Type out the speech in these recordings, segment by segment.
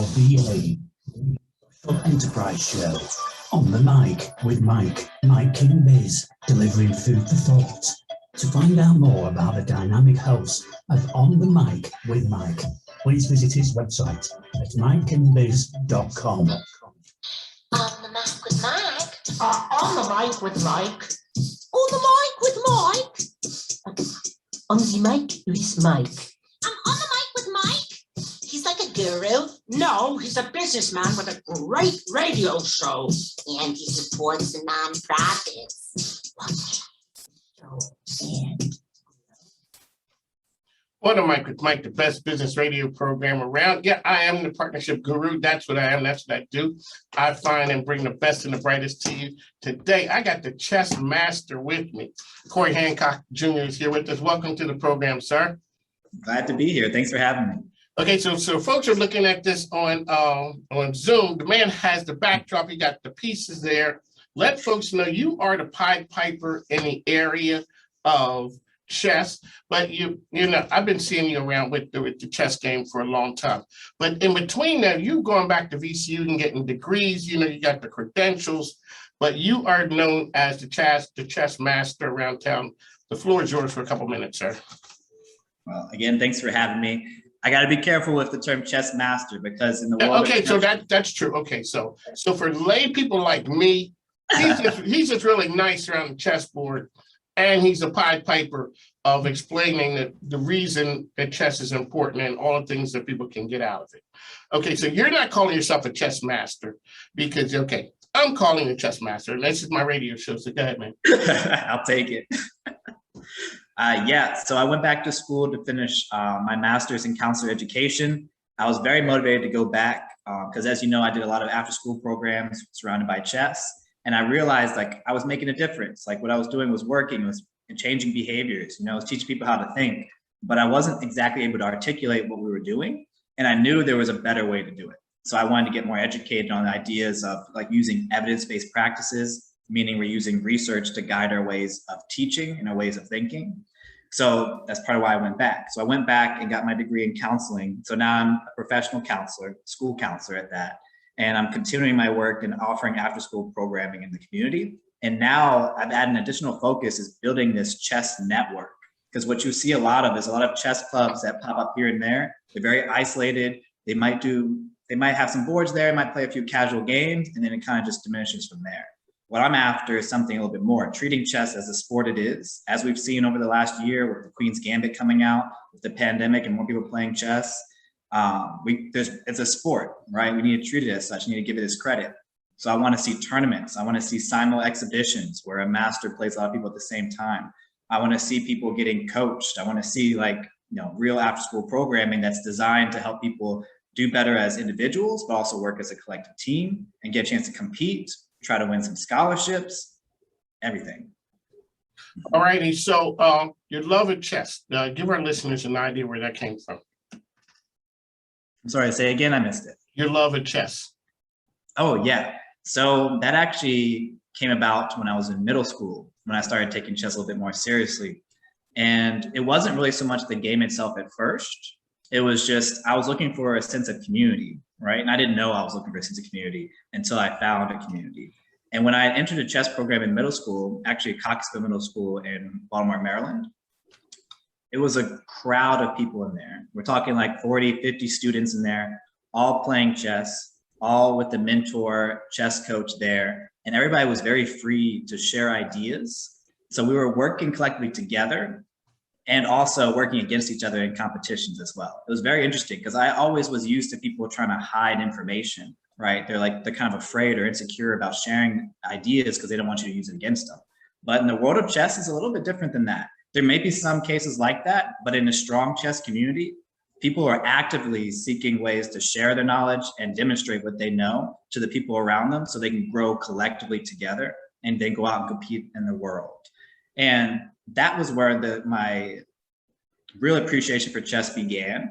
LBA Enterprise Show. On the mic with Mike King Biz, delivering food for thought. To find out more about the dynamic host of On the Mic with Mike, please visit his website at mikekingbiz.com. On the mic with Mike. On the mic with Mike. On the mic with Mike. On the mic with Mike. I'm on the mic with Mike. He's like a guru. No, he's a businessman with a great radio show. And he supports the nonprofits. On the Mic with Mike, the best business radio program around. Yeah, I am the partnership guru. That's what I am. That's what I do. I find and bring the best and the brightest to you. Today, I got the Chessmaster with me. Corey Hancock Jr. is here with us. Welcome to the program, sir. Glad to be here. Thanks for having me. Okay, so folks are looking at this on Zoom. The man has the backdrop. He got the pieces there. Let folks know you are the Pied Piper in the area of chess, but you know I've been seeing you around with the chess game for a long time. But in between that, you going back to VCU and getting degrees. You know, you got the credentials, but you are known as the chess master around town. The floor is yours for a couple minutes, sir. Well, again, thanks for having me. I got to be careful with the term chess master because in the world. Okay, so that's true. Okay, so for lay people like me, he's just really nice around the chessboard, and he's a Pied Piper of explaining the reason that chess is important and all the things that people can get out of it. Okay, so you're not calling yourself a chess master because, okay, I'm calling you a chess master, and this is my radio show, so go ahead, man. I'll take it. Yeah, so I went back to school to finish my master's in counselor education. I was very motivated to go back because, as you know, I did a lot of after-school programs surrounded by chess. And I realized like I was making a difference. Like what I was doing was working, was changing behaviors, you know, was teaching people how to think, but I wasn't exactly able to articulate what we were doing. And I knew there was a better way to do it. So I wanted to get more educated on the ideas of like using evidence-based practices, meaning we're using research to guide our ways of teaching and our ways of thinking. So that's part of why I went back. So I went back and got my degree in counseling. So now I'm a professional counselor, school counselor at that. And I'm continuing my work and offering after-school programming in the community. And now I've added an additional focus is building this chess network. Because what you see a lot of is a lot of chess clubs that pop up here and there. They're very isolated. They might have some boards there, might play a few casual games, and then it kind of just diminishes from there. What I'm after is something a little bit more, treating chess as a sport it is. As we've seen over the last year with the Queens Gambit coming out, with the pandemic and more people playing chess, it's a sport, right? We need to treat it as such. We need to give it its credit. So I want to see tournaments. I want to see simul exhibitions where a master plays a lot of people at the same time. I want to see people getting coached. I want to see real after school programming that's designed to help people do better as individuals, but also work as a collective team and get a chance to compete, try to win some scholarships, everything. All righty. So your love of chess, give our listeners an idea where that came from. I'm sorry, say again, I missed it. Your love of chess. Oh, yeah. So that actually came about when I was in middle school, when I started taking chess a little bit more seriously. And it wasn't really so much the game itself at first. It was just, I was looking for a sense of community, right? And I didn't know I was looking for a sense of community until I found a community. And when I entered a chess program in middle school, actually Coxville Middle School in Baltimore, Maryland, it was a crowd of people in there. We're talking like 40, 50 students in there, all playing chess, all with the mentor chess coach there. And everybody was very free to share ideas. So we were working collectively together and also working against each other in competitions as well. It was very interesting because I always was used to people trying to hide information, right? They're kind of afraid or insecure about sharing ideas because they don't want you to use it against them. But in the world of chess, it's a little bit different than that. There may be some cases like that, but in a strong chess community, people are actively seeking ways to share their knowledge and demonstrate what they know to the people around them so they can grow collectively together and then go out and compete in the world. And that was where my real appreciation for chess began.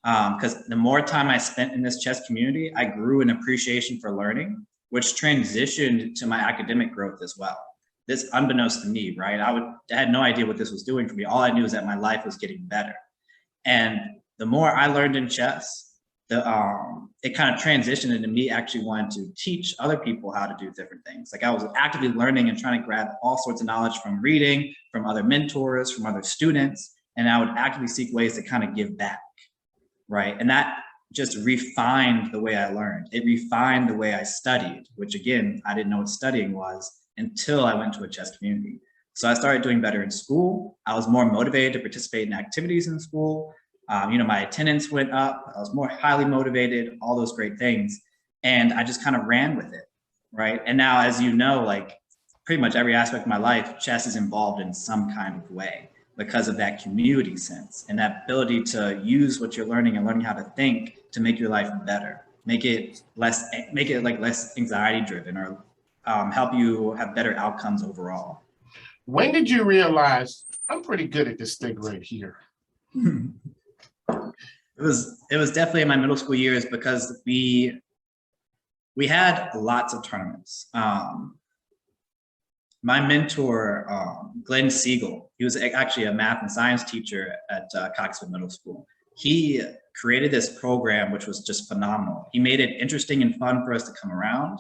Because the more time I spent in this chess community, I grew an appreciation for learning, which transitioned to my academic growth as well. This unbeknownst to me, right? I had no idea what this was doing for me. All I knew is that my life was getting better. And the more I learned in chess, it kind of transitioned into me actually wanting to teach other people how to do different things. Like I was actively learning and trying to grab all sorts of knowledge from reading, from other mentors, from other students, and I would actively seek ways to kind of give back, right? And that just refined the way I learned. It refined the way I studied, which again, I didn't know what studying was until I went to a chess community. So I started doing better in school. I was more motivated to participate in activities in school. My attendance went up. I was more highly motivated, all those great things. And I just kind of ran with it, right? And now, as you know, like pretty much every aspect of my life, chess is involved in some kind of way because of that community sense and that ability to use what you're learning and learning how to think to make your life better, make it less anxiety driven, or help you have better outcomes overall. When did you realize I'm pretty good at this thing right here? It was definitely in my middle school years because we had lots of tournaments. My mentor, Glenn Siegel, he was actually a math and science teacher at Coxwood Middle School. He created this program, which was just phenomenal. He made it interesting and fun for us to come around.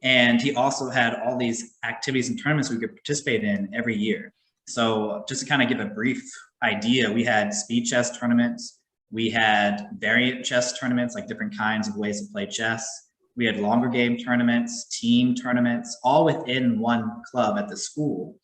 And he also had all these activities and tournaments we could participate in every year. So just to kind of give a brief idea, we had speed chess tournaments. We had variant chess tournaments, like different kinds of ways to play chess. We had longer game tournaments, team tournaments, all within one club at the school.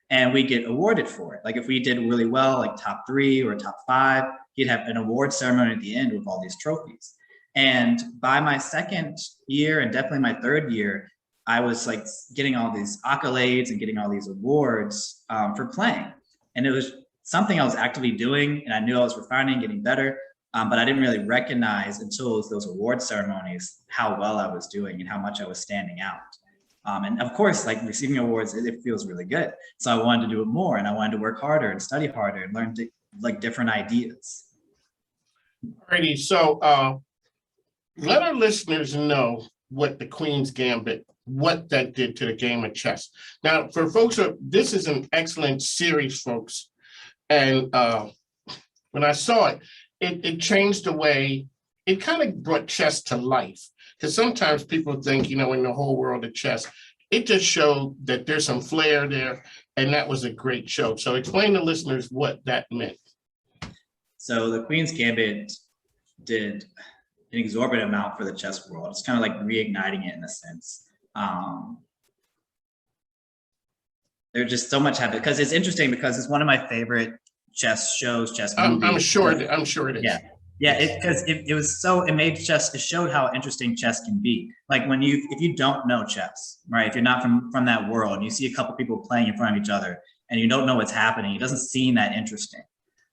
And we get awarded for it. Like if we did really well, like top 3 or top 5, you'd have an award ceremony at the end with all these trophies. And by my second year and definitely my third year, I was like getting all these accolades and getting all these awards for playing. And it was something I was actively doing, and I knew I was refining, getting better, but I didn't really recognize until it was those award ceremonies how well I was doing and how much I was standing out. And of course, like receiving awards, it feels really good. So I wanted to do it more, and I wanted to work harder and study harder and learn like different ideas. Alrighty, so let our listeners know what the Queen's Gambit, what that did to the game of chess. Now, for folks, this is an excellent series, folks. And when I saw it, it changed the way, it kind of brought chess to life. Because sometimes people think, in the whole world of chess, it just showed that there's some flair there, and that was a great show. So explain to listeners what that meant. So the Queen's Gambit did an exorbitant amount for the chess world. It's kind of like reigniting it in a sense. There's just so much happening because it's interesting because it's one of my favorite chess shows, chess movies. I'm sure it is. Yeah, because it made chess, it showed how interesting chess can be. Like if you don't know chess, right? If you're not from that world and you see a couple people playing in front of each other and you don't know what's happening, it doesn't seem that interesting.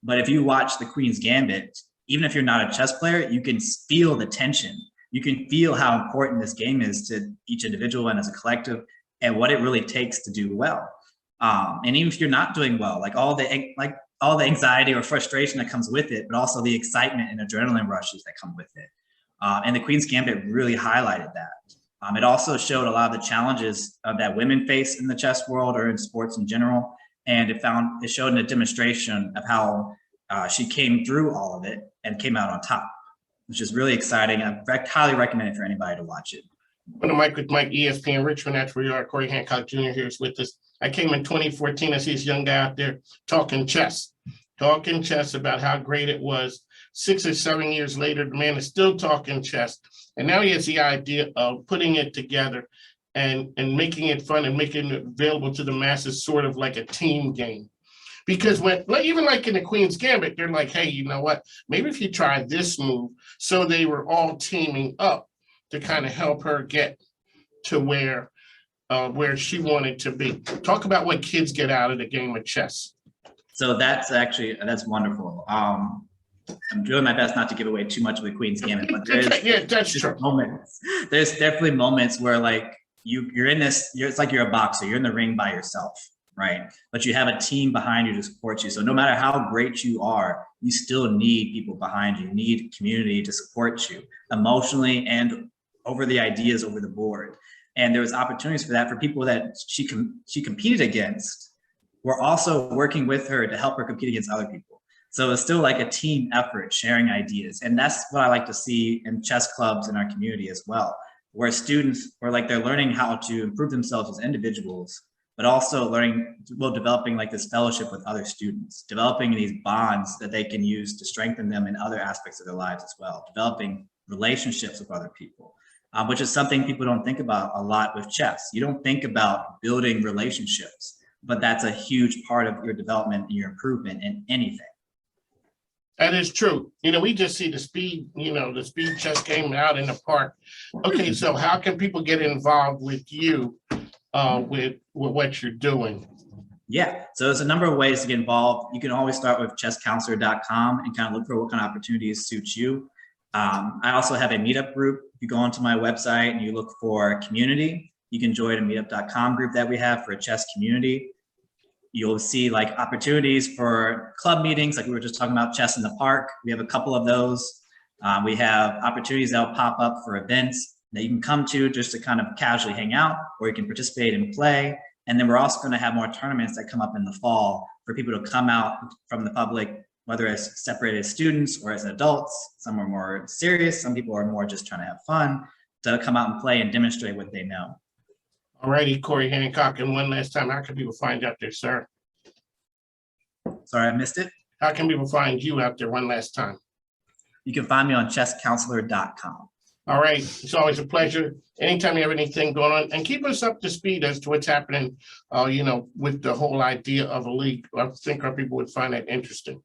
But if you watch the Queen's Gambit, even if you're not a chess player, you can feel the tension. You can feel how important this game is to each individual and as a collective, and what it really takes to do well. And even if you're not doing well, like all the anxiety or frustration that comes with it, but also the excitement and adrenaline rushes that come with it. And the Queen's Gambit really highlighted that. It also showed a lot of the challenges that women face in the chess world or in sports in general. And it showed a demonstration of how she came through all of it and came out on top, which is really exciting. I highly recommend it for anybody to watch it. I'm on the mic with Mike, ESPN Richmond. That's where you are. Corey Hancock Jr. here is with us. I came in 2014. I see this young guy out there talking chess about how great it was. 6 or 7 years later, the man is still talking chess. And now he has the idea of putting it together and making it fun and making it available to the masses, sort of like a team game. Because even like in the Queen's Gambit, they're like, hey, you know what? Maybe if you try this move. So they were all teaming up to kind of help her get to where she wanted to be. Talk about what kids get out of the game of chess. So that's wonderful. I'm doing my best not to give away too much of the Queen's Gambit, but that's true. There's definitely moments where like you're in this, it's like you're a boxer, you're in the ring by yourself, right? But you have a team behind you to support you. So no matter how great you are, you still need people behind you. You need community to support you emotionally and over the ideas over the board. And there was opportunities for that for people that she competed against. We're also working with her to help her compete against other people. So it's still like a team effort, sharing ideas. And that's what I like to see in chess clubs in our community as well, where students are like, they're learning how to improve themselves as individuals, but also developing like this fellowship with other students, developing these bonds that they can use to strengthen them in other aspects of their lives as well, developing relationships with other people, which is something people don't think about a lot with chess. You don't think about building relationships, but that's a huge part of your development and your improvement in anything. That is true. We just see the speed, the speed chess game out in the park. Okay, so how can people get involved with you with what you're doing? Yeah, so there's a number of ways to get involved. You can always start with chesscounselor.com and kind of look for what kind of opportunities suit you. I also have a meetup group. If you go onto my website and you look for community, you can join a meetup.com group that we have for a chess community. You'll see like opportunities for club meetings, like we were just talking about chess in the park. We have a couple of those. We have opportunities that will pop up for events that you can come to just to kind of casually hang out, or you can participate and play. And then we're also going to have more tournaments that come up in the fall for people to come out from the public, whether as separated students or as adults. Some are more serious, some people are more just trying to have fun, to come out and play and demonstrate what they know. All righty, Corey Hancock, and one last time, how can people find you out there, sir? Sorry, I missed it. How can people find you out there one last time? You can find me on chesscounselor.com. All right, it's always a pleasure. Anytime you have anything going on, and keep us up to speed as to what's happening, with the whole idea of a league. I think our people would find that interesting.